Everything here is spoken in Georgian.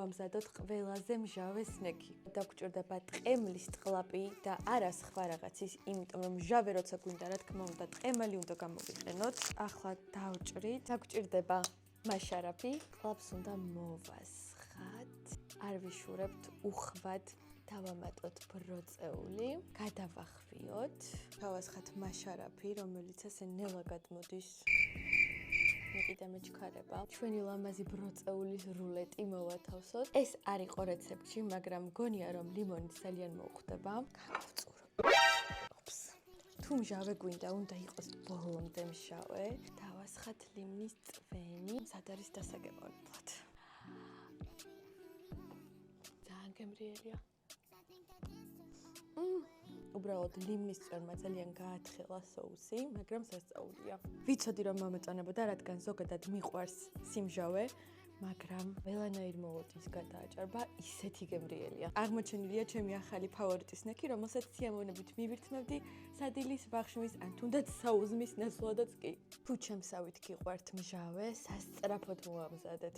მოვამზადოთ ყველაზე მჟავე სნექი. Დაგჭირდება ტყემლის ტყლაპი და არა სხვა რაღაცის, იმიტომ რომ მჟავე როცა გვინდა, რა თქმა უნდა, ტყემალი უნდა გამოვიყენოთ. ახლა დავჭრით. დაგჭირდება მაშარაფი. ტყლაპს უნდა მოვასხათ. არ ვიშურებთ უხვად. დავამატოთ ბროწეული, გადავახვიოთ. დავასხათ მაშარაფი, რომელიც ასე ნელა გადმოდის. კიდე მეჩქარება. ჩვენი ლამაზი ბროწეულის რულეტი მოვათავსოთ. ეს არ იყო რეცეპტში, მაგრამ მგონია რომ ლიმონი ძალიან მოუხდება. გავწურო. ოპს. თუ მჟავე გვინდა, უნდა იყოს ბოლომდე მჟავე. დავასხათ ლიმნის წვენი. სად არის დასაგებონებლად. ძალიან გემრიელია. უბრალოდ ლიმნის წვენმა ძალიან გაათხილა соуსი, მაგრამ სასწაულია. ვიცოდი რომ მომეწონებოდა, რადგან ზოგადად მიყვარს სიმჟავე, მაგრამ ყველანაირ მოლოდის გადააჭარბა, ისეთი გემრიელია. აღმოჩენილია ჩემი ახალი ფავორიტი სნექი, რომელსაც სიამოვნებით მივირთმევდი სადილის, ბახშმის, ან თუნდაც საუზმის ნაცვლადაც კი. თუ ჩემსავით გიყვართ მჟავე, სასწრაფოდ მოამზადეთ.